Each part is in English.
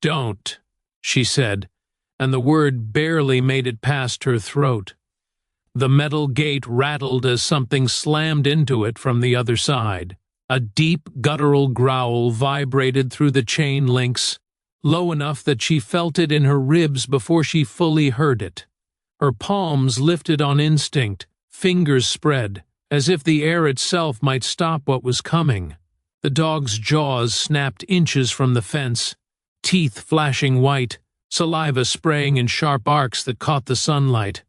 "Don't," she said, and the word barely made it past her throat. The metal gate rattled as something slammed into it from the other side. A deep, guttural growl vibrated through the chain links, low enough that she felt it in her ribs before she fully heard it. Her palms lifted on instinct, fingers spread, as if the air itself might stop what was coming. The dog's jaws snapped inches from the fence, teeth flashing white, saliva spraying in sharp arcs that caught the sunlight.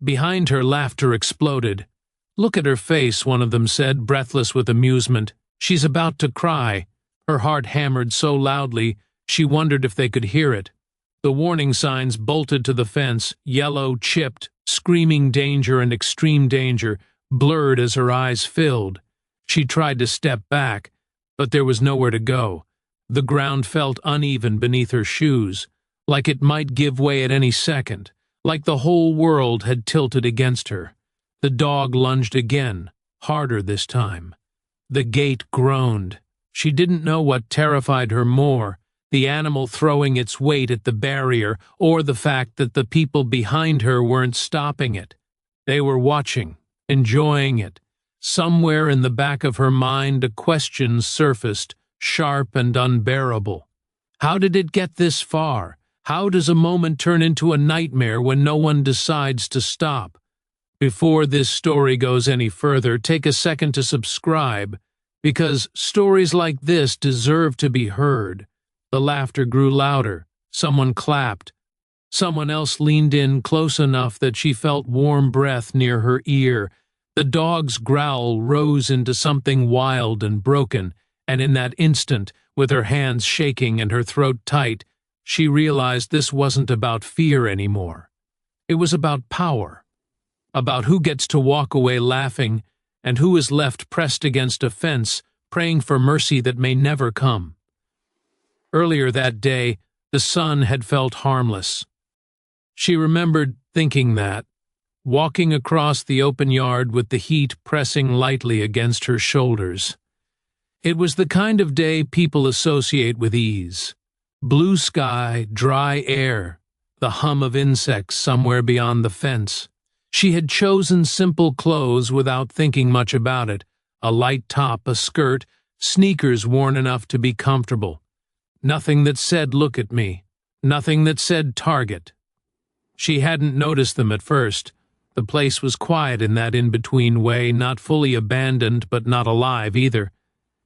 Behind her, laughter exploded. "Look at her face," one of them said, breathless with amusement. "She's about to cry." Her heart hammered so loudly she wondered if they could hear it. The warning signs bolted to the fence, yellow, chipped, screaming danger and extreme danger, blurred as her eyes filled. She tried to step back, but there was nowhere to go. The ground felt uneven beneath her shoes, like it might give way at any second, like the whole world had tilted against her. The dog lunged again, harder this time. The gate groaned. She didn't know what terrified her more, the animal throwing its weight at the barrier, or the fact that the people behind her weren't stopping it. They were watching, enjoying it. Somewhere in the back of her mind a question surfaced, sharp and unbearable. How did it get this far? How does a moment turn into a nightmare when no one decides to stop? Before this story goes any further, take a second to subscribe, because stories like this deserve to be heard. The laughter grew louder. Someone clapped. Someone else leaned in close enough that she felt warm breath near her ear. The dog's growl rose into something wild and broken, and in that instant, with her hands shaking and her throat tight, she realized this wasn't about fear anymore. It was about power, about who gets to walk away laughing and who is left pressed against a fence, praying for mercy that may never come. Earlier that day, the sun had felt harmless. She remembered thinking that, walking across the open yard with the heat pressing lightly against her shoulders. It was the kind of day people associate with ease. Blue sky, dry air, the hum of insects somewhere beyond the fence. She had chosen simple clothes without thinking much about it, a light top, a skirt, sneakers worn enough to be comfortable. Nothing that said, "Look at me." Nothing that said, "Target." She hadn't noticed them at first. The place was quiet in that in-between way, not fully abandoned but not alive either.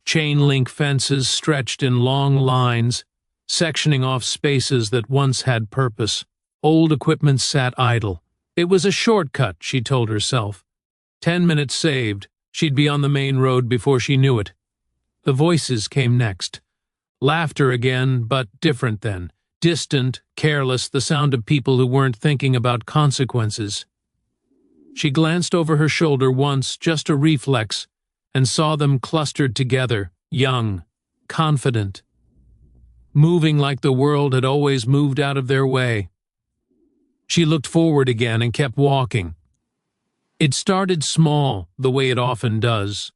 Chain-link fences stretched in long lines, sectioning off spaces that once had purpose. Old equipment sat idle. It was a shortcut, she told herself. 10 minutes saved. She'd be on the main road before she knew it. The voices came next. Laughter again, but different then. Distant, careless, the sound of people who weren't thinking about consequences. She glanced over her shoulder once, just a reflex, and saw them clustered together, young, confident, moving like the world had always moved out of their way. She looked forward again and kept walking. It started small, the way it often does.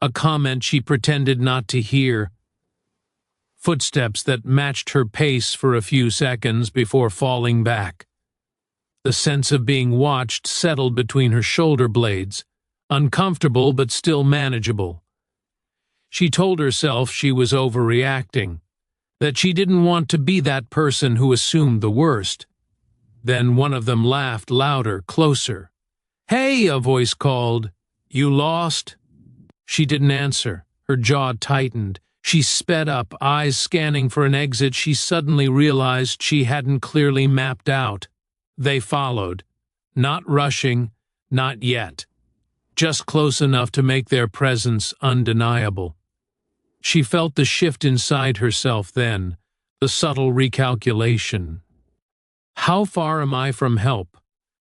A comment she pretended not to hear. Footsteps that matched her pace for a few seconds before falling back. The sense of being watched settled between her shoulder blades, uncomfortable but still manageable. She told herself she was overreacting, that she didn't want to be that person who assumed the worst. Then one of them laughed louder, closer. "Hey," a voice called. "You lost?" She didn't answer. Her jaw tightened. She sped up, eyes scanning for an exit she suddenly realized she hadn't clearly mapped out. They followed. Not rushing, not yet. Just close enough to make their presence undeniable. She felt the shift inside herself then, the subtle recalculation. How far am I from help?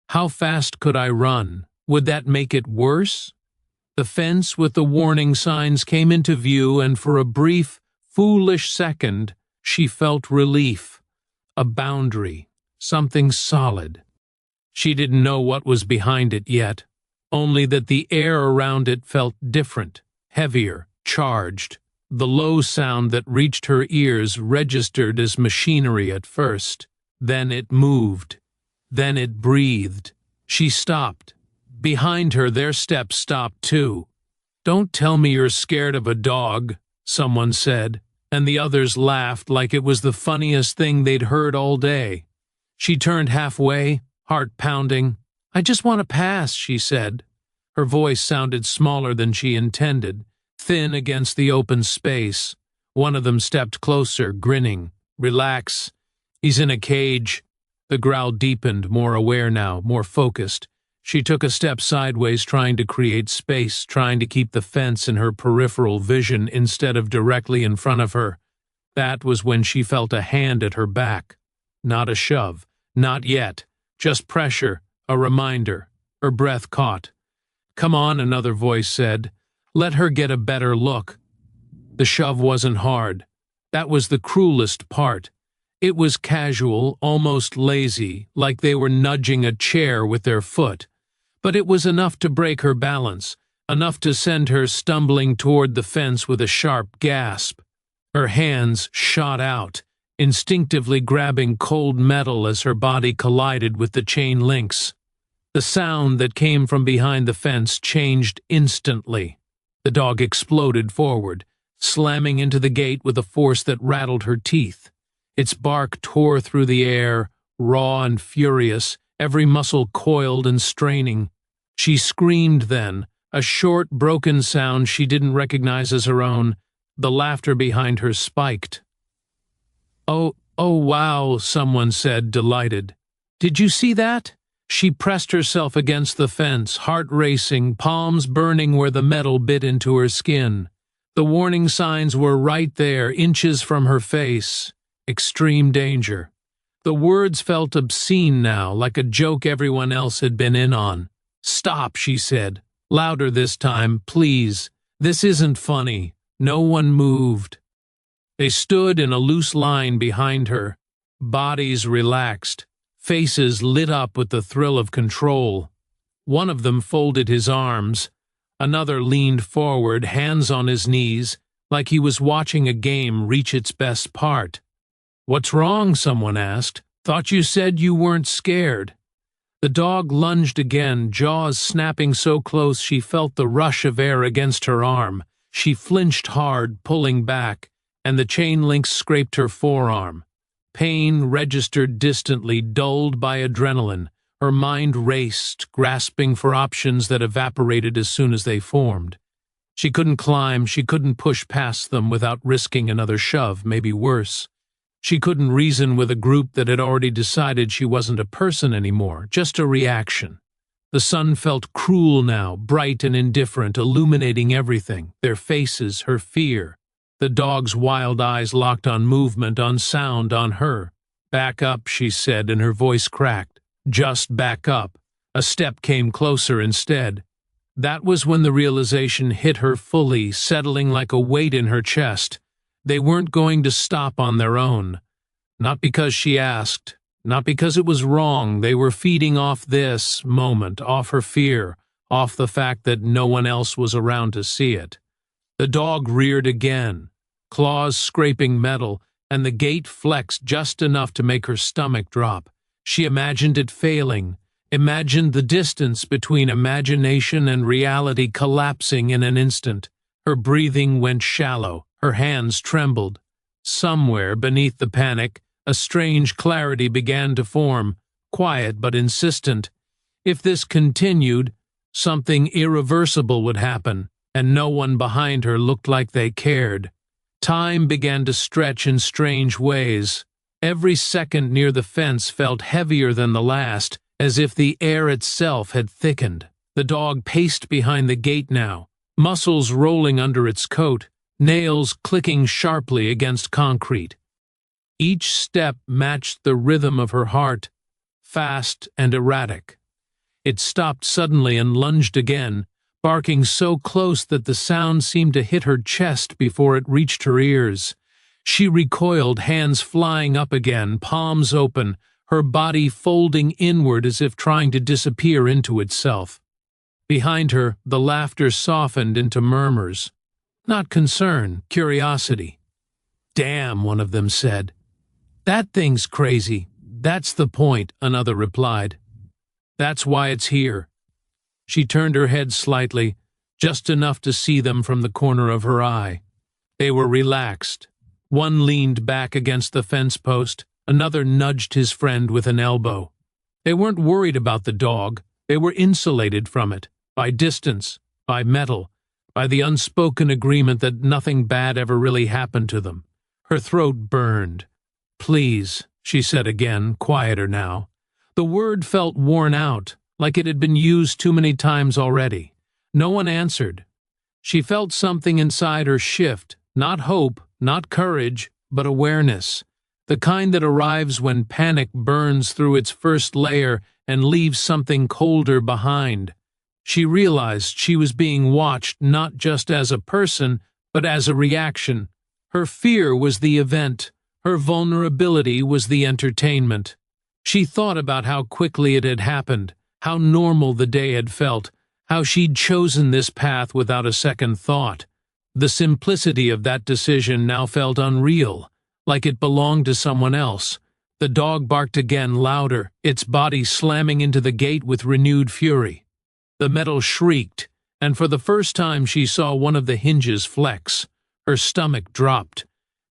How fast could I run? Would that make it worse? The fence with the warning signs came into view, and for a brief, foolish second, she felt relief. A boundary, something solid. She didn't know what was behind it yet, only that the air around it felt different, heavier, charged. The low sound that reached her ears registered as machinery at first. Then it moved. Then it breathed. She stopped. Behind her, their steps stopped too. "Don't tell me you're scared of a dog," someone said, and the others laughed like it was the funniest thing they'd heard all day. She turned halfway, heart pounding. "I just want to pass," she said. Her voice sounded smaller than she intended, thin against the open space. One of them stepped closer, grinning. "Relax. He's in a cage." The growl deepened, more aware now, more focused. She took a step sideways, trying to create space, trying to keep the fence in her peripheral vision instead of directly in front of her. That was when she felt a hand at her back. Not a shove. Not yet. Just pressure. A reminder. Her breath caught. "Come on," another voice said. "Let her get a better look." The shove wasn't hard. That was the cruelest part. It was casual, almost lazy, like they were nudging a chair with their foot. But it was enough to break her balance, enough to send her stumbling toward the fence with a sharp gasp. Her hands shot out, instinctively grabbing cold metal as her body collided with the chain links. The sound that came from behind the fence changed instantly. The dog exploded forward, slamming into the gate with a force that rattled her teeth. Its bark tore through the air, raw and furious, every muscle coiled and straining. She screamed then, a short, broken sound she didn't recognize as her own. The laughter behind her spiked. Oh, wow," someone said, delighted. "Did you see that?" She pressed herself against the fence, heart racing, palms burning where the metal bit into her skin. The warning signs were right there, inches from her face. Extreme danger. The words felt obscene now, like a joke everyone else had been in on. "Stop," she said, louder this time, "please. This isn't funny." No one moved. They stood in a loose line behind her, bodies relaxed, faces lit up with the thrill of control. One of them folded his arms. Another leaned forward, hands on his knees, like he was watching a game reach its best part. "What's wrong?" someone asked. "Thought you said you weren't scared." The dog lunged again, jaws snapping so close she felt the rush of air against her arm. She flinched hard, pulling back, and the chain links scraped her forearm. Pain registered distantly, dulled by adrenaline. Her mind raced, grasping for options that evaporated as soon as they formed. She couldn't climb, she couldn't push past them without risking another shove, maybe worse. She couldn't reason with a group that had already decided she wasn't a person anymore, just a reaction. The sun felt cruel now, bright and indifferent, illuminating everything, their faces, her fear. The dog's wild eyes locked on movement, on sound, on her. "Back up," she said, and her voice cracked. "Just back up." A step came closer instead. That was when the realization hit her fully, settling like a weight in her chest. They weren't going to stop on their own. Not because she asked, not because it was wrong. They were feeding off this moment, off her fear, off the fact that no one else was around to see it. The dog reared again, claws scraping metal, and the gate flexed just enough to make her stomach drop. She imagined it failing, imagined the distance between imagination and reality collapsing in an instant. Her breathing went shallow. Her hands trembled. Somewhere beneath the panic, a strange clarity began to form, quiet but insistent. If this continued, something irreversible would happen, and no one behind her looked like they cared. Time began to stretch in strange ways. Every second near the fence felt heavier than the last, as if the air itself had thickened. The dog paced behind the gate now, muscles rolling under its coat, nails clicking sharply against concrete. Each step matched the rhythm of her heart, fast and erratic. It stopped suddenly and lunged again, barking so close that the sound seemed to hit her chest before it reached her ears. She recoiled, hands flying up again, palms open, her body folding inward as if trying to disappear into itself. Behind her, the laughter softened into murmurs. Not concern, curiosity. "Damn," one of them said. "That thing's crazy." "That's the point," another replied. "That's why it's here." She turned her head slightly, just enough to see them from the corner of her eye. They were relaxed. One leaned back against the fence post, another nudged his friend with an elbow. They weren't worried about the dog. They were insulated from it, by distance, by metal, by the unspoken agreement that nothing bad ever really happened to them. Her throat burned. "Please," she said again, quieter now. The word felt worn out, like it had been used too many times already. No one answered. She felt something inside her shift, not hope, not courage, but awareness, the kind that arrives when panic burns through its first layer and leaves something colder behind. She realized she was being watched not just as a person, but as a reaction. Her fear was the event. Her vulnerability was the entertainment. She thought about how quickly it had happened, how normal the day had felt, how she'd chosen this path without a second thought. The simplicity of that decision now felt unreal, like it belonged to someone else. The dog barked again, louder, its body slamming into the gate with renewed fury. The metal shrieked, and for the first time she saw one of the hinges flex. Her stomach dropped.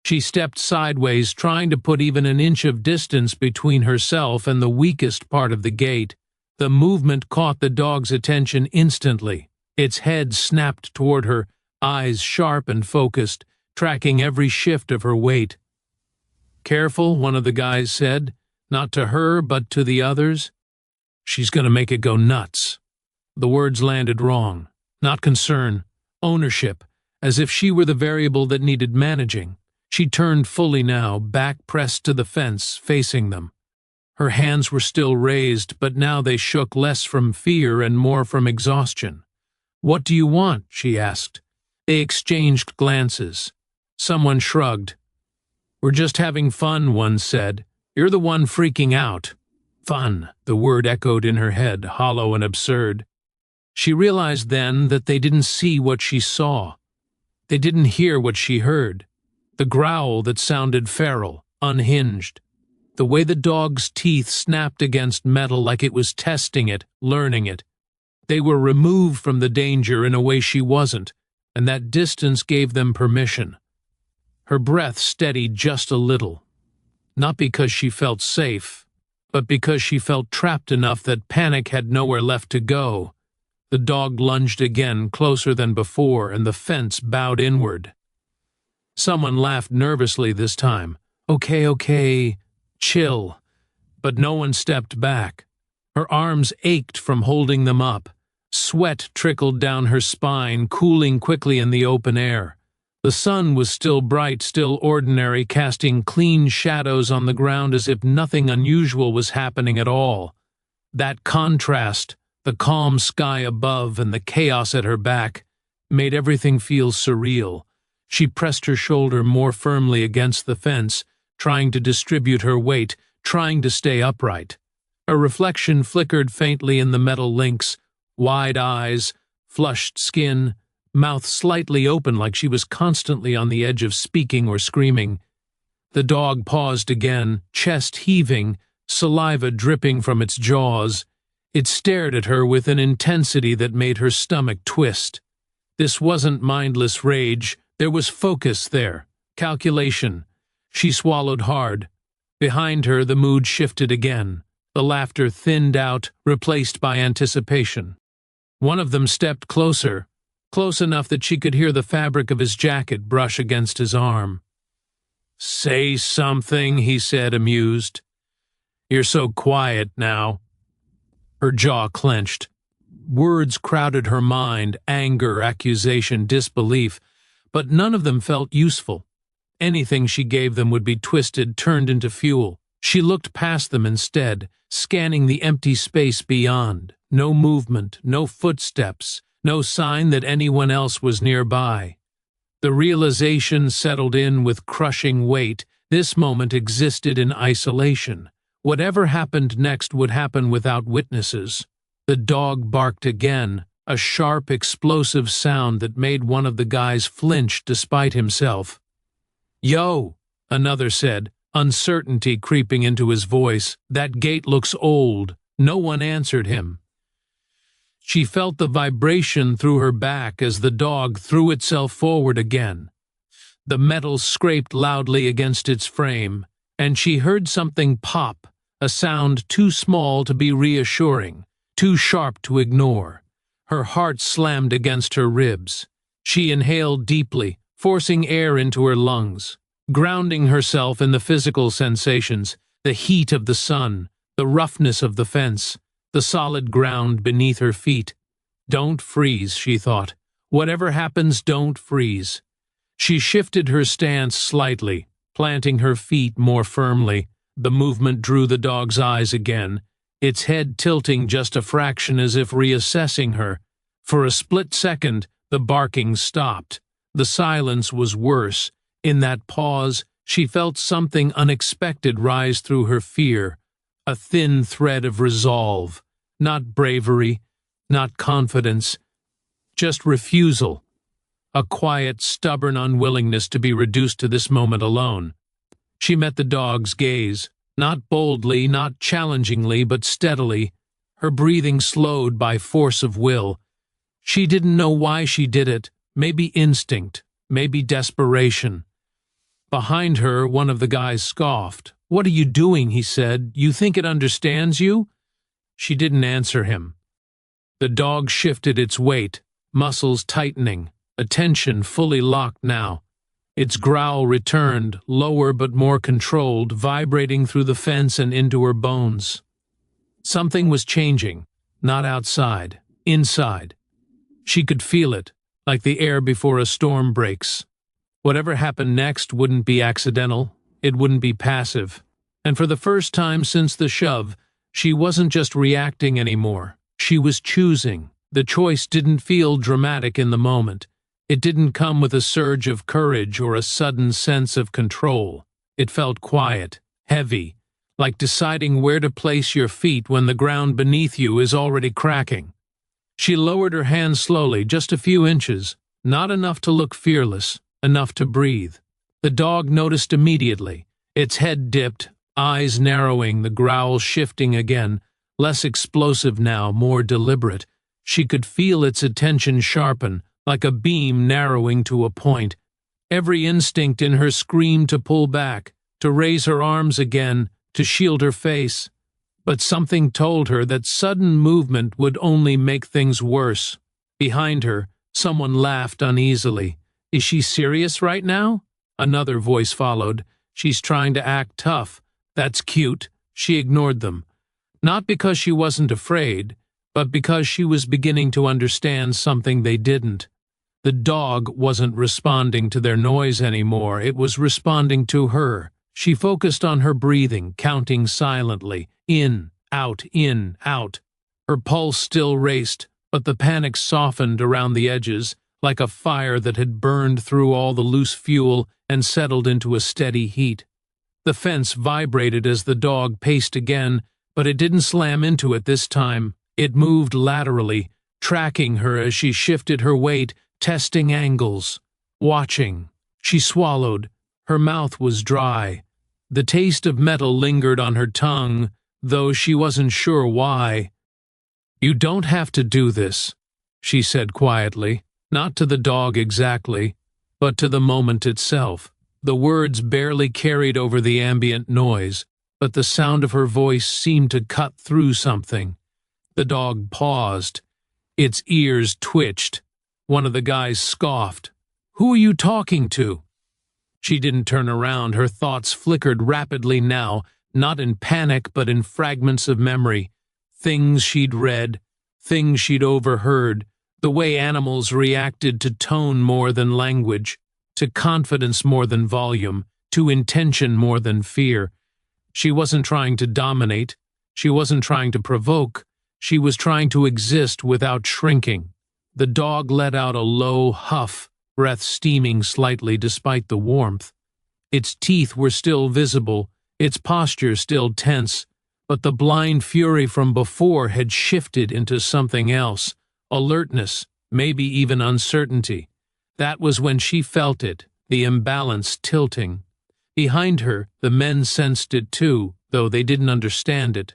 She stepped sideways, trying to put even an inch of distance between herself and the weakest part of the gate. The movement caught the dog's attention instantly. Its head snapped toward her, eyes sharp and focused, tracking every shift of her weight. "Careful," one of the guys said, not to her but to the others. "She's going to make it go nuts." The words landed wrong. Not concern, ownership, as if she were the variable that needed managing. She turned fully now, back pressed to the fence, facing them. Her hands were still raised, but now they shook less from fear and more from exhaustion. "What do you want?" she asked. They exchanged glances. Someone shrugged. "We're just having fun," one said. "You're the one freaking out." "Fun," the word echoed in her head, hollow and absurd. She realized then that they didn't see what she saw. They didn't hear what she heard. The growl that sounded feral, unhinged. The way the dog's teeth snapped against metal like it was testing it, learning it. They were removed from the danger in a way she wasn't, and that distance gave them permission. Her breath steadied just a little. Not because she felt safe, but because she felt trapped enough that panic had nowhere left to go. The dog lunged again, closer than before, and the fence bowed inward. Someone laughed nervously this time. Okay, chill." But no one stepped back. Her arms ached from holding them up. Sweat trickled down her spine, cooling quickly in the open air. The sun was still bright, still ordinary, casting clean shadows on the ground as if nothing unusual was happening at all. That contrast, the calm sky above and the chaos at her back, made everything feel surreal. She pressed her shoulder more firmly against the fence, trying to distribute her weight, trying to stay upright. A reflection flickered faintly in the metal links, wide eyes, flushed skin, mouth slightly open like she was constantly on the edge of speaking or screaming. The dog paused again, chest heaving, saliva dripping from its jaws. It stared at her with an intensity that made her stomach twist. This wasn't mindless rage. There was focus there, calculation. She swallowed hard. Behind her, the mood shifted again. The laughter thinned out, replaced by anticipation. One of them stepped closer, close enough that she could hear the fabric of his jacket brush against his arm. "Say something," he said, amused. "You're so quiet now." Her jaw clenched. Words crowded her mind, anger, accusation, disbelief, but none of them felt useful. Anything she gave them would be twisted, turned into fuel. She looked past them instead, scanning the empty space beyond. No movement, no footsteps, no sign that anyone else was nearby. The realization settled in with crushing weight. This moment existed in isolation. Whatever happened next would happen without witnesses. The dog barked again, a sharp, explosive sound that made one of the guys flinch despite himself. "Yo," another said, uncertainty creeping into his voice. "That gate looks old." No one answered him. She felt the vibration through her back as the dog threw itself forward again. The metal scraped loudly against its frame, and she heard something pop, a sound too small to be reassuring, too sharp to ignore. Her heart slammed against her ribs. She inhaled deeply, forcing air into her lungs, grounding herself in the physical sensations, the heat of the sun, the roughness of the fence, the solid ground beneath her feet. "Don't freeze," she thought. "Whatever happens, don't freeze." She shifted her stance slightly, planting her feet more firmly. The movement drew the dog's eyes again, its head tilting just a fraction as if reassessing her. For a split second, the barking stopped. The silence was worse. In that pause, she felt something unexpected rise through her fear, a thin thread of resolve, not bravery, not confidence, just refusal, a quiet, stubborn unwillingness to be reduced to this moment alone. She met the dog's gaze, not boldly, not challengingly, but steadily, her breathing slowed by force of will. She didn't know why she did it, maybe instinct, maybe desperation. Behind her, one of the guys scoffed. "What are you doing?" he said. "You think it understands you?" She didn't answer him. The dog shifted its weight, muscles tightening, attention fully locked now. Its growl returned, lower but more controlled, vibrating through the fence and into her bones. Something was changing, not outside, inside. She could feel it, like the air before a storm breaks. Whatever happened next wouldn't be accidental, it wouldn't be passive. And for the first time since the shove, she wasn't just reacting anymore. She was choosing. The choice didn't feel dramatic in the moment. It didn't come with a surge of courage or a sudden sense of control. It felt quiet, heavy, like deciding where to place your feet when the ground beneath you is already cracking. She lowered her hand slowly, just a few inches, not enough to look fearless, enough to breathe. The dog noticed immediately. Its head dipped, eyes narrowing, the growl shifting again, less explosive now, more deliberate. She could feel its attention sharpen, like a beam narrowing to a point. Every instinct in her screamed to pull back, to raise her arms again, to shield her face. But something told her that sudden movement would only make things worse. Behind her, someone laughed uneasily. "Is she serious right now?" Another voice followed. "She's trying to act tough. That's cute." She ignored them. Not because she wasn't afraid, but because she was beginning to understand something they didn't. The dog wasn't responding to their noise anymore, it was responding to her. She focused on her breathing, counting silently, in, out, in, out. Her pulse still raced, but the panic softened around the edges, like a fire that had burned through all the loose fuel and settled into a steady heat. The fence vibrated as the dog paced again, but it didn't slam into it this time. It moved laterally, tracking her as she shifted her weight, testing angles, watching. She swallowed. Her mouth was dry. The taste of metal lingered on her tongue, though she wasn't sure why. "You don't have to do this," she said quietly, not to the dog exactly, but to the moment itself. The words barely carried over the ambient noise, but the sound of her voice seemed to cut through something. The dog paused. Its ears twitched. One of the guys scoffed. "Who are you talking to?" She didn't turn around. Her thoughts flickered rapidly now, not in panic but in fragments of memory. Things she'd read, things she'd overheard, the way animals reacted to tone more than language, to confidence more than volume, to intention more than fear. She wasn't trying to dominate. She wasn't trying to provoke. She was trying to exist without shrinking. The dog let out a low huff, breath steaming slightly despite the warmth. Its teeth were still visible, its posture still tense, but the blind fury from before had shifted into something else, alertness, maybe even uncertainty. That was when she felt it, the imbalance tilting. Behind her, the men sensed it too, though they didn't understand it.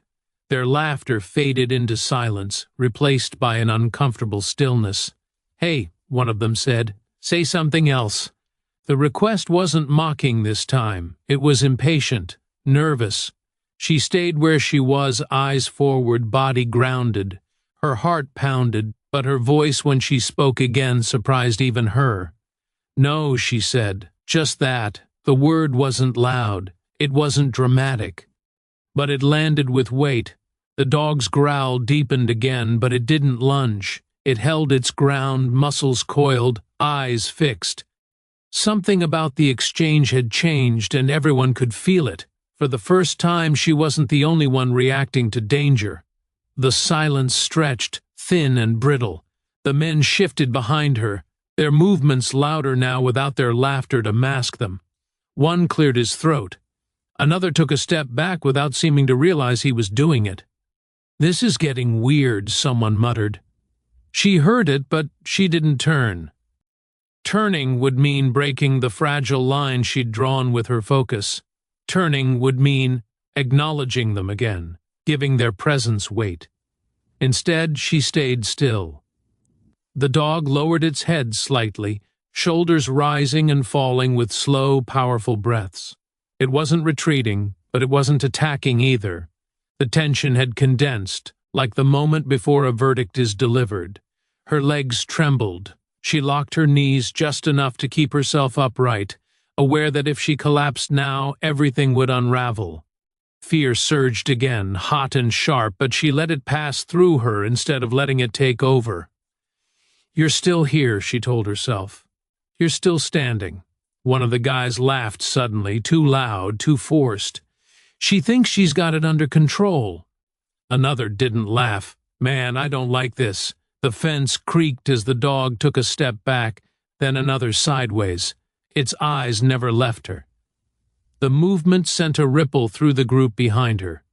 Their laughter faded into silence, replaced by an uncomfortable stillness. "Hey," one of them said, "say something else." The request wasn't mocking this time. It was impatient, nervous. She stayed where she was, eyes forward, body grounded. Her heart pounded, but her voice when she spoke again surprised even her. "No," she said, "just that." The word wasn't loud. It wasn't dramatic. But it landed with weight. The dog's growl deepened again, but it didn't lunge. It held its ground, muscles coiled, eyes fixed. Something about the exchange had changed, and everyone could feel it. For the first time, she wasn't the only one reacting to danger. The silence stretched, thin and brittle. The men shifted behind her, their movements louder now without their laughter to mask them. One cleared his throat. Another took a step back without seeming to realize he was doing it. "This is getting weird," someone muttered. She heard it, but she didn't turn. Turning would mean breaking the fragile line she'd drawn with her focus. Turning would mean acknowledging them again, giving their presence weight. Instead, she stayed still. The dog lowered its head slightly, shoulders rising and falling with slow, powerful breaths. It wasn't retreating, but it wasn't attacking either. The tension had condensed, like the moment before a verdict is delivered. Her legs trembled. She locked her knees just enough to keep herself upright, aware that if she collapsed now, everything would unravel. Fear surged again, hot and sharp, but she let it pass through her instead of letting it take over. "You're still here," she told herself. "You're still standing." One of the guys laughed suddenly, too loud, too forced. "She thinks she's got it under control." Another didn't laugh. "Man, I don't like this." The fence creaked as the dog took a step back, then another sideways. Its eyes never left her. The movement sent a ripple through the group behind her.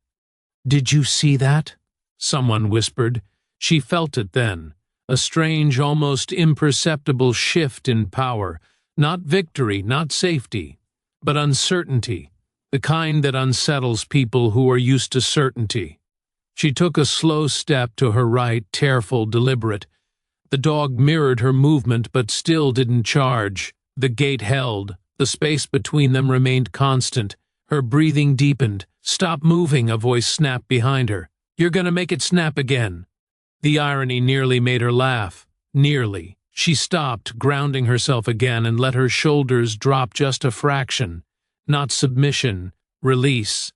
"Did you see that?" someone whispered. She felt it then. A strange, almost imperceptible shift in power. Not victory, not safety, but uncertainty. The kind that unsettles people who are used to certainty. She took a slow step to her right, careful, deliberate. The dog mirrored her movement but still didn't charge. The gate held. The space between them remained constant. Her breathing deepened. "Stop moving," a voice snapped behind her. "You're gonna make it snap again." The irony nearly made her laugh. Nearly. She stopped, grounding herself again, and let her shoulders drop just a fraction. Not submission, release.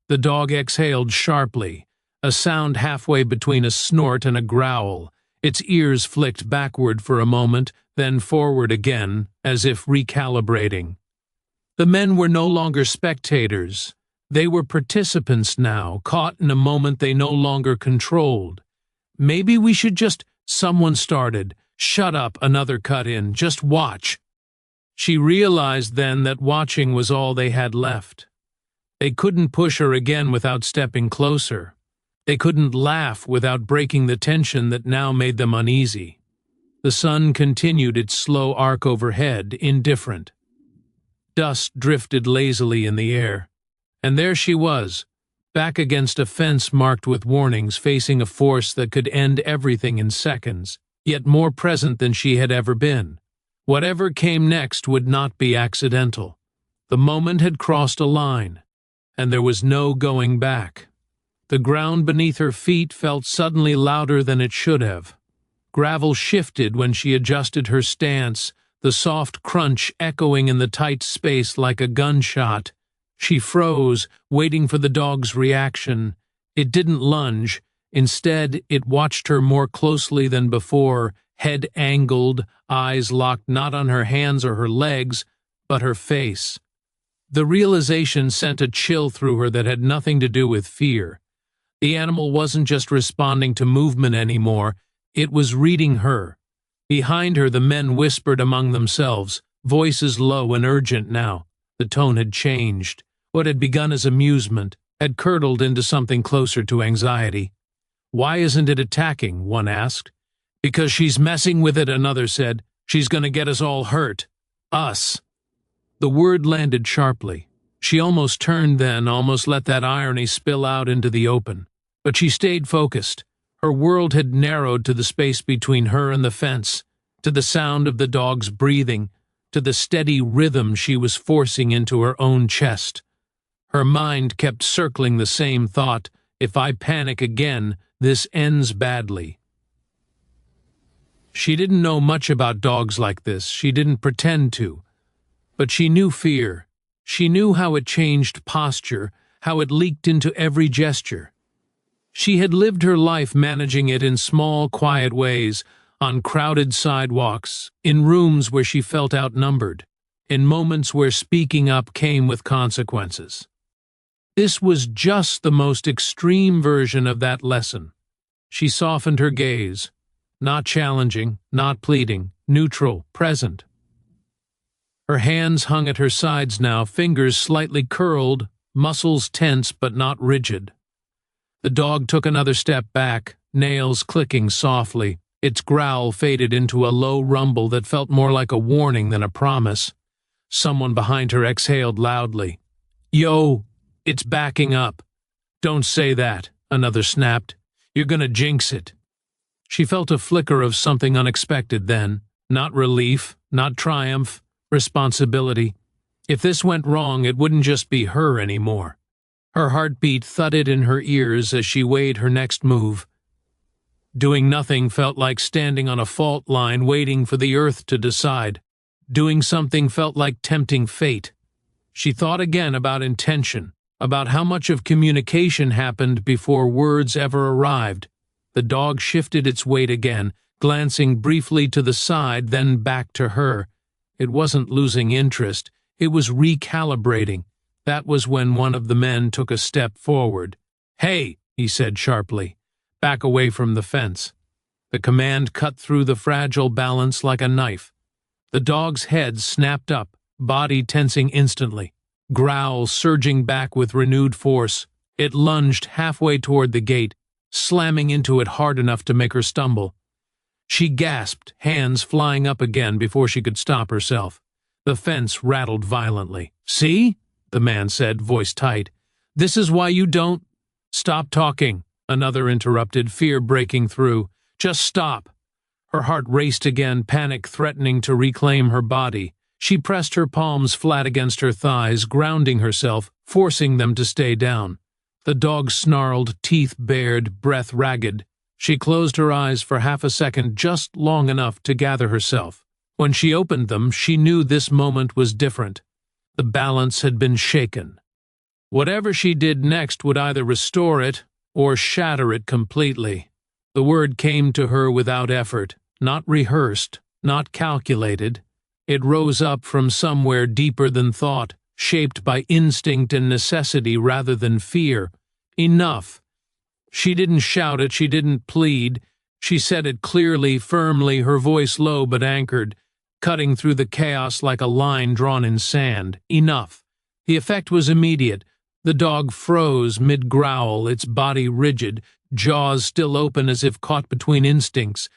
The dog exhaled sharply, a sound halfway between a snort and a growl. Its ears flicked backward for a moment, then forward again, as if recalibrating. The men were no longer spectators. They were participants now, caught in a moment they no longer controlled. "Maybe we should just—" someone started. "Shut up," another cut in. "Just watch." She realized then that watching was all they had left. They couldn't push her again without stepping closer. They couldn't laugh without breaking the tension that now made them uneasy. The sun continued its slow arc overhead, indifferent. Dust drifted lazily in the air. And there she was, back against a fence marked with warnings, facing a force that could end everything in seconds, yet more present than she had ever been. Whatever came next would not be accidental. The moment had crossed a line, and there was no going back. The ground beneath her feet felt suddenly louder than it should have. Gravel shifted when she adjusted her stance, the soft crunch echoing in the tight space like a gunshot. She froze, waiting for the dog's reaction. It didn't lunge. Instead, it watched her more closely than before, head angled, eyes locked not on her hands or her legs, but her face. The realization sent a chill through her that had nothing to do with fear. The animal wasn't just responding to movement anymore, it was reading her. Behind her, the men whispered among themselves, voices low and urgent now. The tone had changed. What had begun as amusement had curdled into something closer to anxiety. "Why isn't it attacking?" one asked. "Because she's messing with it," another said. "She's gonna get us all hurt. Us." The word landed sharply. She almost turned then, almost let that irony spill out into the open. But she stayed focused. Her world had narrowed to the space between her and the fence, to the sound of the dog's breathing, to the steady rhythm she was forcing into her own chest. Her mind kept circling the same thought: if I panic again, this ends badly. She didn't know much about dogs like this, she didn't pretend to. But she knew fear. She knew how it changed posture, how it leaked into every gesture. She had lived her life managing it in small, quiet ways, on crowded sidewalks, in rooms where she felt outnumbered, in moments where speaking up came with consequences. This was just the most extreme version of that lesson. She softened her gaze. Not challenging, not pleading, neutral, present. Her hands hung at her sides now, fingers slightly curled, muscles tense but not rigid. The dog took another step back, nails clicking softly. Its growl faded into a low rumble that felt more like a warning than a promise. Someone behind her exhaled loudly. "Yo, it's backing up." "Don't say that," another snapped. "You're gonna jinx it." She felt a flicker of something unexpected then. Not relief, not triumph, responsibility. If this went wrong, it wouldn't just be her anymore. Her heartbeat thudded in her ears as she weighed her next move. Doing nothing felt like standing on a fault line waiting for the earth to decide. Doing something felt like tempting fate. She thought again about intention, about how much of communication happened before words ever arrived. The dog shifted its weight again, glancing briefly to the side, then back to her. It wasn't losing interest, it was recalibrating. That was when one of the men took a step forward. "Hey," he said sharply, "back away from the fence." The command cut through the fragile balance like a knife. The dog's head snapped up, body tensing instantly, growl surging back with renewed force. It lunged halfway toward the gate, slamming into it hard enough to make her stumble. She gasped, hands flying up again before she could stop herself. The fence rattled violently. "See?" the man said, voice tight. "This is why you don't—" "Stop talking," another interrupted, fear breaking through. "Just stop." Her heart raced again, panic threatening to reclaim her body. She pressed her palms flat against her thighs, grounding herself, forcing them to stay down. The dog snarled, teeth bared, breath ragged. She closed her eyes for half a second, just long enough to gather herself. When she opened them, she knew this moment was different. The balance had been shaken. Whatever she did next would either restore it or shatter it completely. The word came to her without effort, not rehearsed, not calculated. It rose up from somewhere deeper than thought, shaped by instinct and necessity rather than fear. Enough. She didn't shout it, she didn't plead. She said it clearly, firmly, her voice low but anchored, cutting through the chaos like a line drawn in sand. Enough. The effect was immediate. The dog froze mid-growl, its body rigid, jaws still open as if caught between instincts.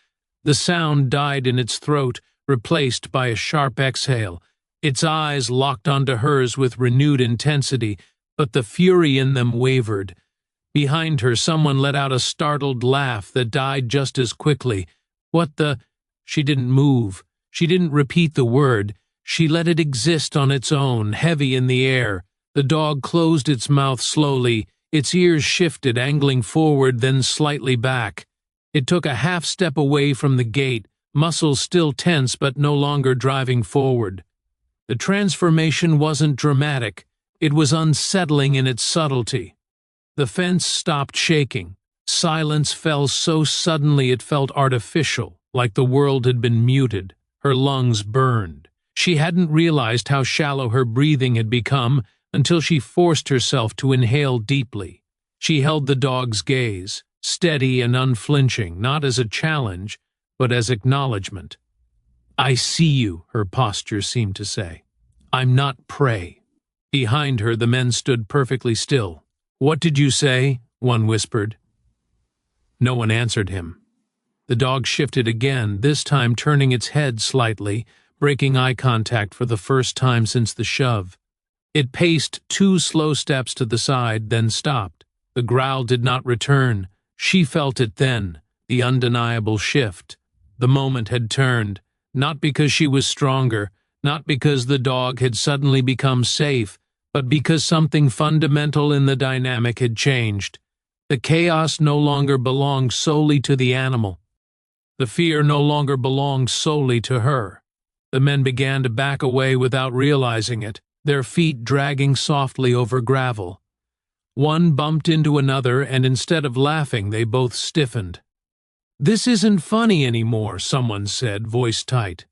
The sound died in its throat, replaced by a sharp exhale. Its eyes locked onto hers with renewed intensity, but the fury in them wavered. Behind her, someone let out a startled laugh that died just as quickly. "What the—" She didn't move. She didn't repeat the word. She let it exist on its own, heavy in the air. The dog closed its mouth slowly. Its ears shifted, angling forward, then slightly back. It took a half step away from the gate, muscles still tense but no longer driving forward. The transformation wasn't dramatic. It was unsettling in its subtlety. The fence stopped shaking. Silence fell so suddenly it felt artificial, like the world had been muted. Her lungs burned. She hadn't realized how shallow her breathing had become until she forced herself to inhale deeply. She held the dog's gaze, steady and unflinching, not as a challenge, but as acknowledgement. "I see you," her posture seemed to say. "I'm not prey." Behind her, the men stood perfectly still. "What did you say?" one whispered. No one answered him. The dog shifted again, this time turning its head slightly, breaking eye contact for the first time since the shove. It paced 2 slow steps to the side, then stopped. The growl did not return. She felt it then, the undeniable shift. The moment had turned, not because she was stronger, not because the dog had suddenly become safe, but because something fundamental in the dynamic had changed. The chaos no longer belonged solely to the animal. The fear no longer belonged solely to her. The men began to back away without realizing it, their feet dragging softly over gravel. One bumped into another, and instead of laughing, they both stiffened. "This isn't funny anymore," someone said, voice tight.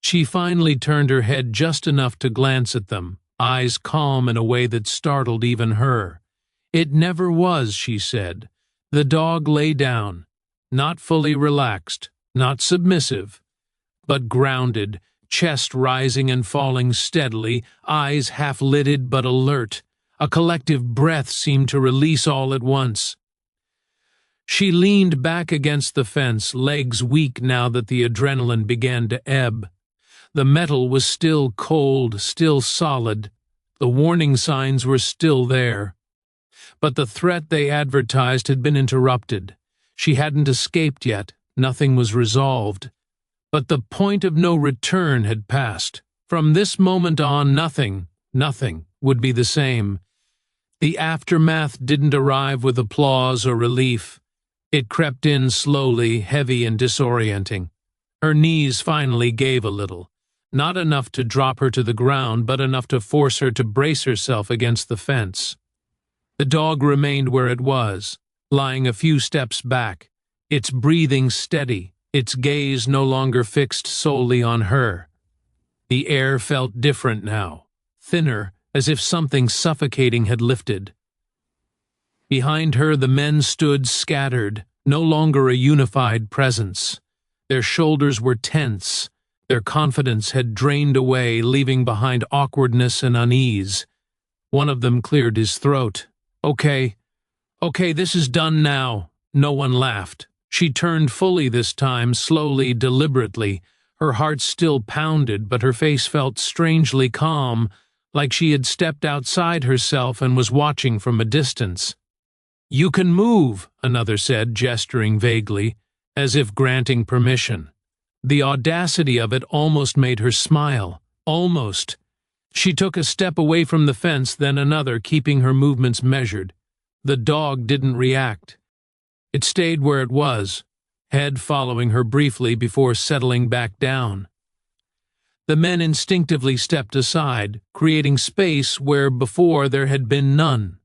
She finally turned her head just enough to glance at them, eyes calm in a way that startled even her. "It never was," she said. The dog lay down, not fully relaxed, not submissive, but grounded, chest rising and falling steadily, eyes half-lidded but alert. A collective breath seemed to release all at once. She leaned back against the fence, legs weak now that the adrenaline began to ebb. The metal was still cold, still solid. The warning signs were still there. But the threat they advertised had been interrupted. She hadn't escaped yet. Nothing was resolved. But the point of no return had passed. From this moment on, nothing would be the same. The aftermath didn't arrive with applause or relief. It crept in slowly, heavy and disorienting. Her knees finally gave a little. Not enough to drop her to the ground, but enough to force her to brace herself against the fence. The dog remained where it was, lying a few steps back, its breathing steady, its gaze no longer fixed solely on her. The air felt different now, thinner, as if something suffocating had lifted. Behind her the men stood scattered, no longer a unified presence. Their shoulders were tense, their confidence had drained away, leaving behind awkwardness and unease. One of them cleared his throat. Okay, this is done now." No one laughed. She turned fully this time, slowly, deliberately. Her heart still pounded, but her face felt strangely calm, like she had stepped outside herself and was watching from a distance. "You can move," another said, gesturing vaguely, as if granting permission. The audacity of it almost made her smile. Almost. She took a step away from the fence, then another, keeping her movements measured. The dog didn't react. It stayed where it was, head following her briefly before settling back down. The men instinctively stepped aside, creating space where before there had been none.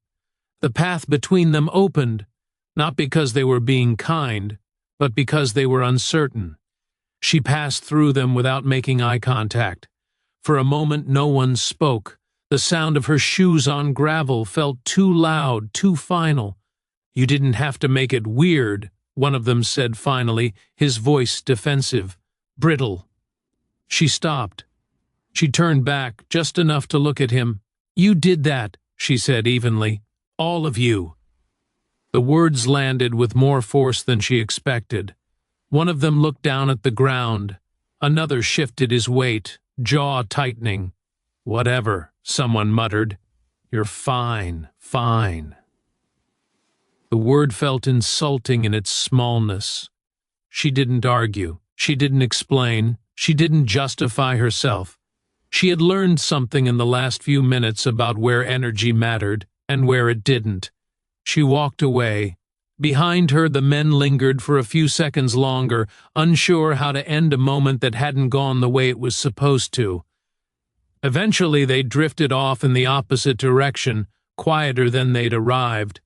The path between them opened, not because they were being kind, but because they were uncertain. She passed through them without making eye contact. For a moment no one spoke. The sound of her shoes on gravel felt too loud, too final. "You didn't have to make it weird," one of them said finally, his voice defensive, brittle. She stopped. She turned back, just enough to look at him. "You did that," she said evenly. "All of you." The words landed with more force than she expected. One of them looked down at the ground. Another shifted his weight, jaw tightening. "Whatever," someone muttered. "You're fine, fine." The word felt insulting in its smallness. She didn't argue. She didn't explain. She didn't justify herself. She had learned something in the last few minutes about where energy mattered and where it didn't. She walked away. Behind her, the men lingered for a few seconds longer, unsure how to end a moment that hadn't gone the way it was supposed to. Eventually, they drifted off in the opposite direction, quieter than they'd arrived.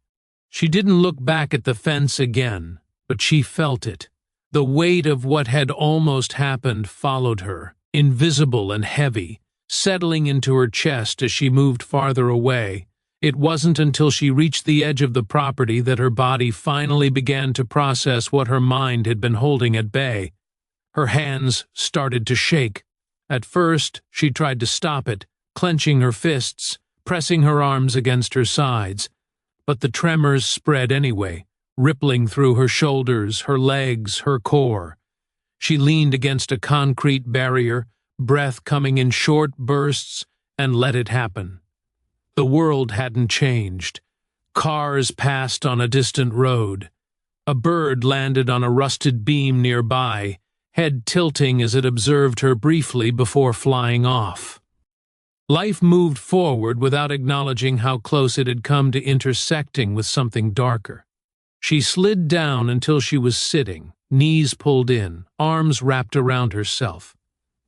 She didn't look back at the fence again, but she felt it. The weight of what had almost happened followed her, invisible and heavy, settling into her chest as she moved farther away. It wasn't until she reached the edge of the property that her body finally began to process what her mind had been holding at bay. Her hands started to shake. At first, she tried to stop it, clenching her fists, pressing her arms against her sides. But the tremors spread anyway, rippling through her shoulders, her legs, her core. She leaned against a concrete barrier, breath coming in short bursts, and let it happen. The world hadn't changed. Cars passed on a distant road. A bird landed on a rusted beam nearby, head tilting as it observed her briefly before flying off. Life moved forward without acknowledging how close it had come to intersecting with something darker. She slid down until she was sitting, knees pulled in, arms wrapped around herself.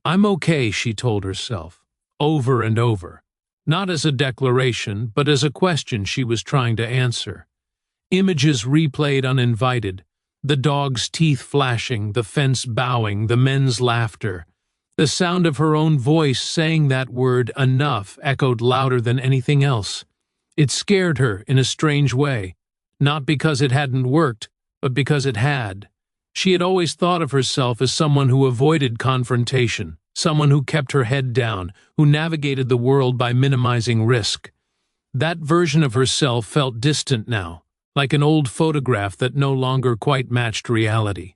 "I'm okay," she told herself, over and over. Not as a declaration, but as a question she was trying to answer. Images replayed uninvited, the dog's teeth flashing, the fence bowing, the men's laughter. The sound of her own voice saying that word, enough, echoed louder than anything else. It scared her in a strange way, not because it hadn't worked, but because it had. She had always thought of herself as someone who avoided confrontation, someone who kept her head down, who navigated the world by minimizing risk. That version of herself felt distant now, like an old photograph that no longer quite matched reality.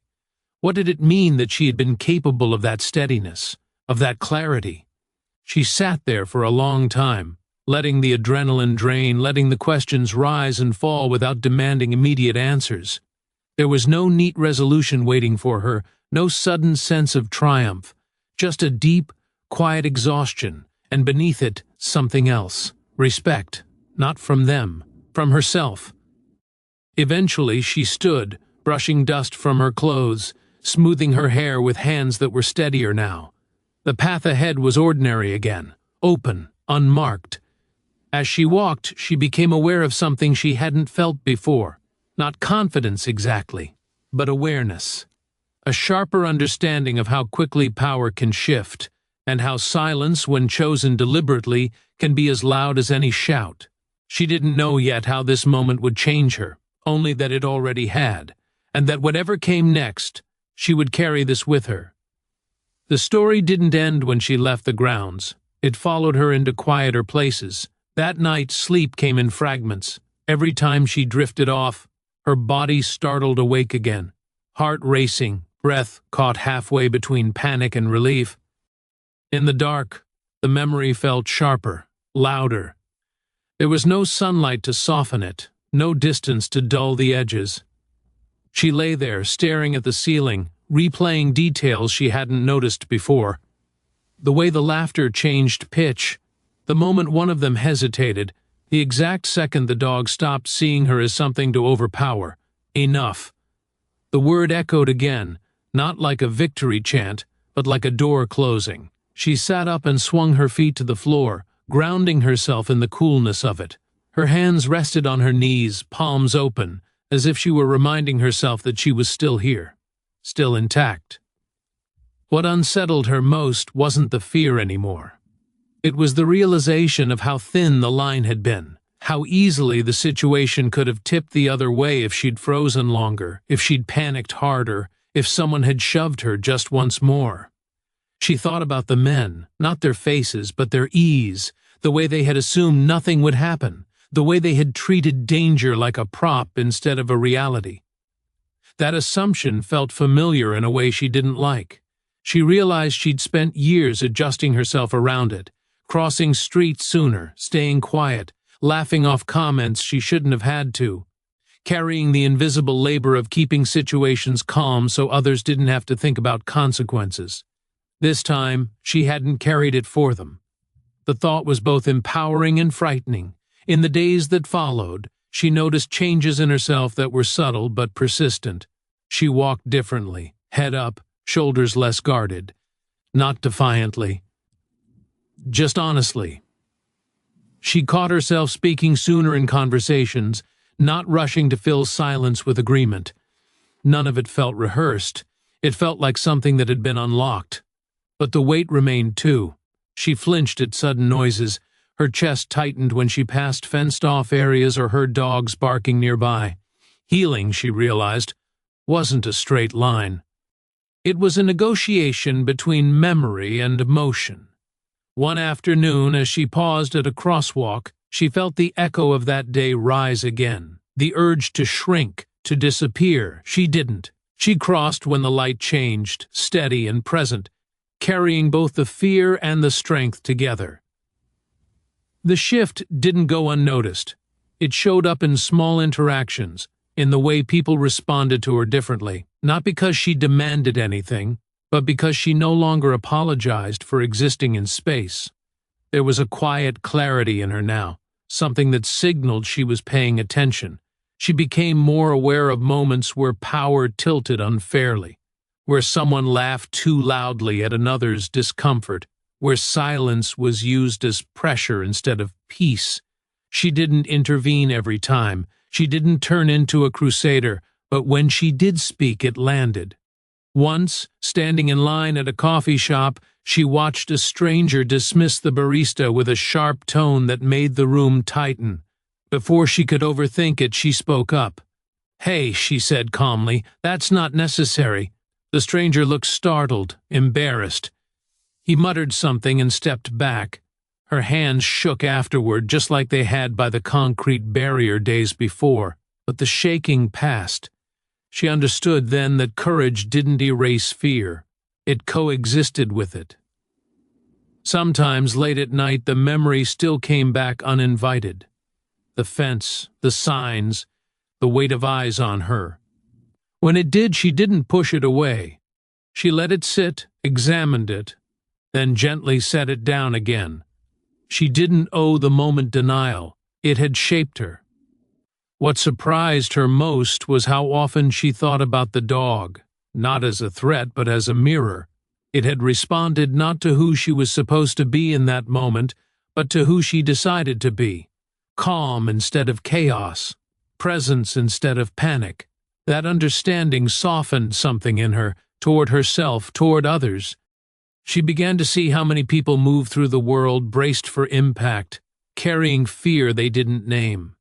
What did it mean that she had been capable of that steadiness, of that clarity? She sat there for a long time, letting the adrenaline drain, letting the questions rise and fall without demanding immediate answers. There was no neat resolution waiting for her, no sudden sense of triumph, just a deep, quiet exhaustion, and beneath it, something else. Respect, not from them, from herself. Eventually she stood, brushing dust from her clothes, smoothing her hair with hands that were steadier now. The path ahead was ordinary again, open, unmarked. As she walked, she became aware of something she hadn't felt before. Not confidence exactly, but awareness. A sharper understanding of how quickly power can shift, and how silence, when chosen deliberately, can be as loud as any shout. She didn't know yet how this moment would change her, only that it already had, and that whatever came next, she would carry this with her. The story didn't end when she left the grounds. It followed her into quieter places. That night, sleep came in fragments. Every time she drifted off, her body startled awake again, heart racing, breath caught halfway between panic and relief. In the dark, the memory felt sharper, louder. There was no sunlight to soften it, no distance to dull the edges. She lay there, staring at the ceiling, replaying details she hadn't noticed before. The way the laughter changed pitch, the moment one of them hesitated, the exact second the dog stopped seeing her as something to overpower. Enough. The word echoed again, not like a victory chant, but like a door closing. She sat up and swung her feet to the floor, grounding herself in the coolness of it. Her hands rested on her knees, palms open, as if she were reminding herself that she was still here, still intact. What unsettled her most wasn't the fear anymore. It was the realization of how thin the line had been, how easily the situation could have tipped the other way if she'd frozen longer, if she'd panicked harder, if someone had shoved her just once more. She thought about the men, not their faces, but their ease, the way they had assumed nothing would happen, the way they had treated danger like a prop instead of a reality. That assumption felt familiar in a way she didn't like. She realized she'd spent years adjusting herself around it, crossing streets sooner, staying quiet, laughing off comments she shouldn't have had to, carrying the invisible labor of keeping situations calm so others didn't have to think about consequences. This time, she hadn't carried it for them. The thought was both empowering and frightening. In the days that followed, she noticed changes in herself that were subtle but persistent. She walked differently, head up, shoulders less guarded. Not defiantly, just honestly. She caught herself speaking sooner in conversations, not rushing to fill silence with agreement. None of it felt rehearsed. It felt like something that had been unlocked. But the weight remained too. She flinched at sudden noises. Her chest tightened when she passed fenced-off areas or heard dogs barking nearby. Healing, she realized, wasn't a straight line. It was a negotiation between memory and emotion. One afternoon, as she paused at a crosswalk, she felt the echo of that day rise again, the urge to shrink, to disappear. She didn't. She crossed when the light changed, steady and present, carrying both the fear and the strength together. The shift didn't go unnoticed. It showed up in small interactions, in the way people responded to her differently, not because she demanded anything, but because she no longer apologized for existing in space. There was a quiet clarity in her now, something that signaled she was paying attention. She became more aware of moments where power tilted unfairly, where someone laughed too loudly at another's discomfort, where silence was used as pressure instead of peace. She didn't intervene every time. She didn't turn into a crusader, but when she did speak, it landed. Once, standing in line at a coffee shop, she watched a stranger dismiss the barista with a sharp tone that made the room tighten. Before she could overthink it, she spoke up. "Hey," she said calmly, "that's not necessary." The stranger looked startled, embarrassed. He muttered something and stepped back. Her hands shook afterward, just like they had by the concrete barrier days before, but the shaking passed. She understood then that courage didn't erase fear. It coexisted with it. Sometimes, late at night, the memory still came back uninvited. The fence, the signs, the weight of eyes on her. When it did, she didn't push it away. She let it sit, examined it, then gently set it down again. She didn't owe the moment denial. It had shaped her. What surprised her most was how often she thought about the dog, not as a threat but as a mirror. It had responded not to who she was supposed to be in that moment, but to who she decided to be. Calm instead of chaos, presence instead of panic. That understanding softened something in her, toward herself, toward others. She began to see how many people move through the world braced for impact, carrying fear they didn't name.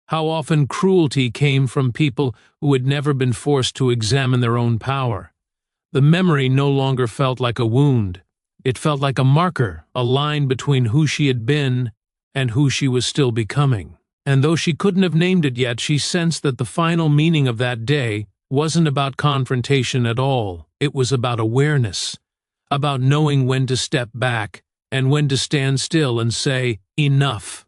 How often cruelty came from people who had never been forced to examine their own power. The memory no longer felt like a wound. It felt like a marker, a line between who she had been and who she was still becoming. And though she couldn't have named it yet, she sensed that the final meaning of that day wasn't about confrontation at all. It was about awareness, about knowing when to step back and when to stand still and say, enough.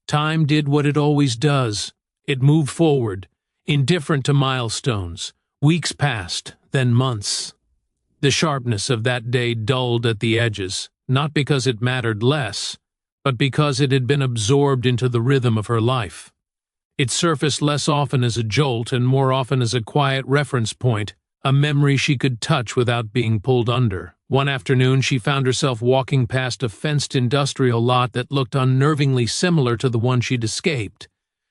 Time did what it always does. It moved forward, indifferent to milestones. Weeks passed, then months. The sharpness of that day dulled at the edges, not because it mattered less, but because it had been absorbed into the rhythm of her life. It surfaced less often as a jolt and more often as a quiet reference point, a memory she could touch without being pulled under. One afternoon, she found herself walking past a fenced industrial lot that looked unnervingly similar to the one she'd escaped.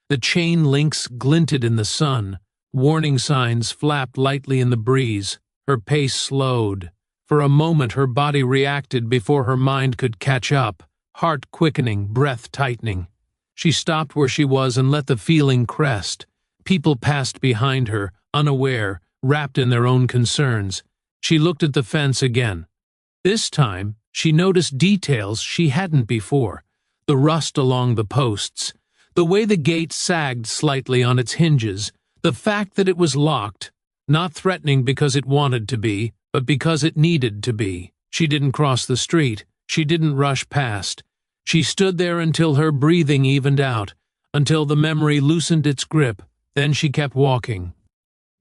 The chain links glinted in the sun. Warning signs flapped lightly in the breeze. Her pace slowed. For a moment, her body reacted before her mind could catch up, heart quickening, breath tightening. She stopped where she was and let the feeling crest. People passed behind her, unaware, wrapped in their own concerns. She looked at the fence again. This time, she noticed details she hadn't before. The rust along the posts, the way the gate sagged slightly on its hinges, the fact that it was locked, not threatening because it wanted to be, but because it needed to be. She didn't cross the street. She didn't rush past. She stood there until her breathing evened out, until the memory loosened its grip. Then she kept walking.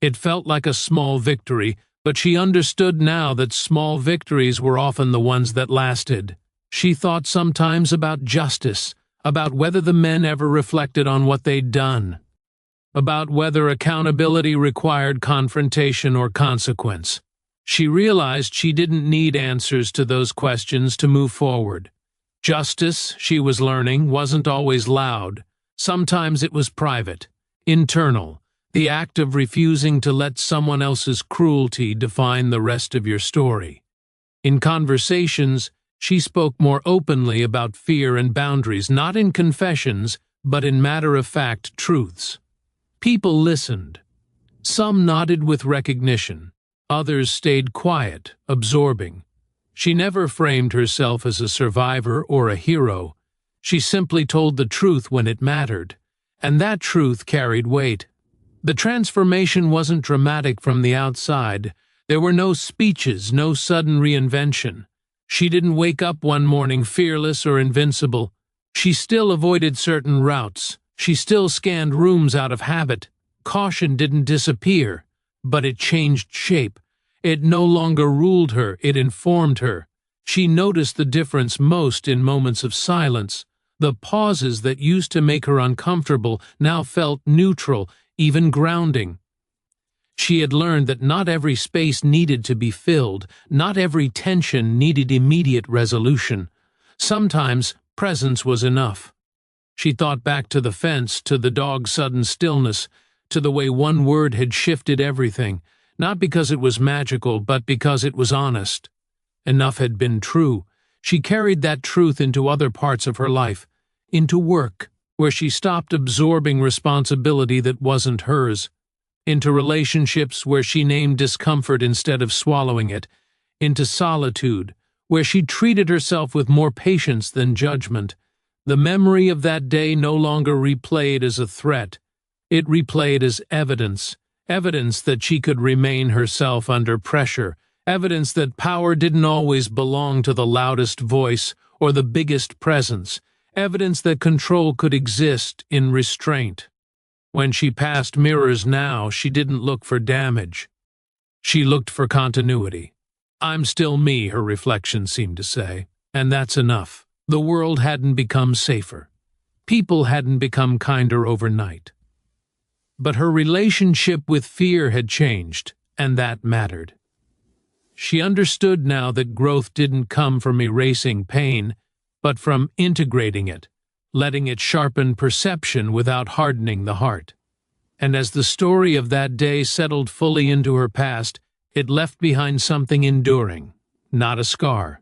It felt like a small victory, but she understood now that small victories were often the ones that lasted. She thought sometimes about justice, about whether the men ever reflected on what they'd done, about whether accountability required confrontation or consequence. She realized she didn't need answers to those questions to move forward. Justice, she was learning, wasn't always loud. Sometimes it was private, internal. The act of refusing to let someone else's cruelty define the rest of your story. In conversations, she spoke more openly about fear and boundaries, not in confessions, but in matter-of-fact truths. People listened. Some nodded with recognition. Others stayed quiet, absorbing. She never framed herself as a survivor or a hero. She simply told the truth when it mattered, and that truth carried weight. The transformation wasn't dramatic from the outside. There were no speeches, no sudden reinvention. She didn't wake up one morning fearless or invincible. She still avoided certain routes. She still scanned rooms out of habit. Caution didn't disappear, but it changed shape. It no longer ruled her, it informed her. She noticed the difference most in moments of silence. The pauses that used to make her uncomfortable now felt neutral, even grounding. She had learned that not every space needed to be filled, not every tension needed immediate resolution. Sometimes presence was enough. She thought back to the fence, to the dog's sudden stillness, to the way one word had shifted everything, not because it was magical, but because it was honest. Enough had been true. She carried that truth into other parts of her life, into work, where she stopped absorbing responsibility that wasn't hers, into relationships where she named discomfort instead of swallowing it, into solitude, where she treated herself with more patience than judgment. The memory of that day no longer replayed as a threat. It replayed as evidence, evidence that she could remain herself under pressure, evidence that power didn't always belong to the loudest voice or the biggest presence, evidence that control could exist in restraint. When she passed mirrors now, she didn't look for damage. She looked for continuity. "I'm still me," her reflection seemed to say, "and that's enough." The world hadn't become safer. People hadn't become kinder overnight. But her relationship with fear had changed, and that mattered. She understood now that growth didn't come from erasing pain, but from integrating it, letting it sharpen perception without hardening the heart. And as the story of that day settled fully into her past, it left behind something enduring, not a scar,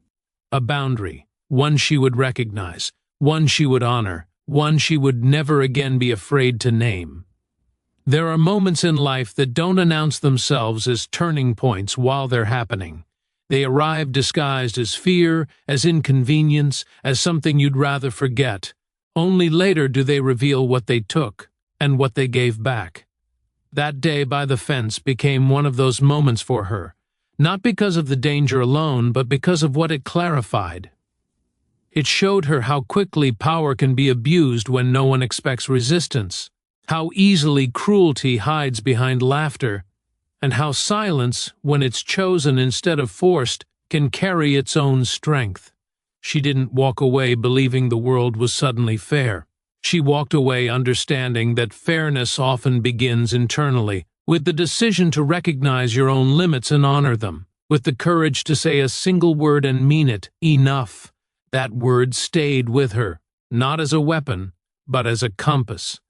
a boundary, one she would recognize, one she would honor, one she would never again be afraid to name. There are moments in life that don't announce themselves as turning points while they're happening. They arrive disguised as fear, as inconvenience, as something you'd rather forget. Only later do they reveal what they took and what they gave back. That day by the fence became one of those moments for her, not because of the danger alone, but because of what it clarified. It showed her how quickly power can be abused when no one expects resistance, how easily cruelty hides behind laughter, and how silence, when it's chosen instead of forced, can carry its own strength. She didn't walk away believing the world was suddenly fair. She walked away understanding that fairness often begins internally, with the decision to recognize your own limits and honor them, with the courage to say a single word and mean it, enough. That word stayed with her, not as a weapon, but as a compass.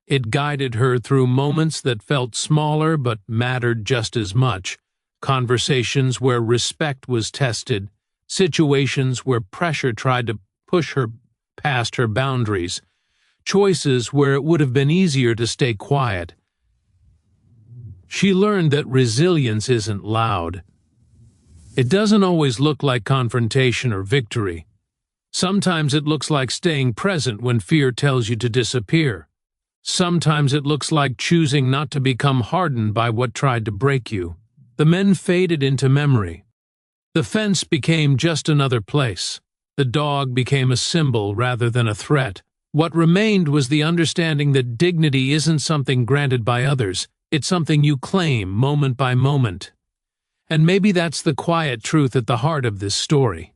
It guided her through moments that felt smaller but mattered just as much, conversations where respect was tested, situations where pressure tried to push her past her boundaries, choices where it would have been easier to stay quiet. She learned that resilience isn't loud. It doesn't always look like confrontation or victory. Sometimes it looks like staying present when fear tells you to disappear. Sometimes it looks like choosing not to become hardened by what tried to break you. The men faded into memory. The fence became just another place. The dog became a symbol rather than a threat. What remained was the understanding that dignity isn't something granted by others. It's something you claim moment by moment. And maybe that's the quiet truth at the heart of this story.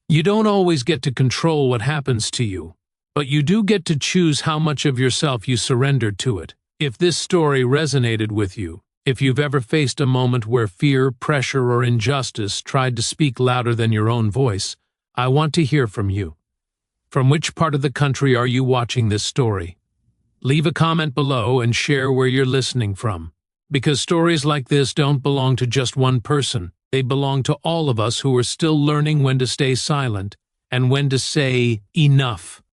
You don't always get to control what happens to you, but you do get to choose how much of yourself you surrender to it. If this story resonated with you, if you've ever faced a moment where fear, pressure, or injustice tried to speak louder than your own voice, I want to hear from you. From which part of the country are you watching this story? Leave a comment below and share where you're listening from. Because stories like this don't belong to just one person. They belong to all of us who are still learning when to stay silent and when to say enough.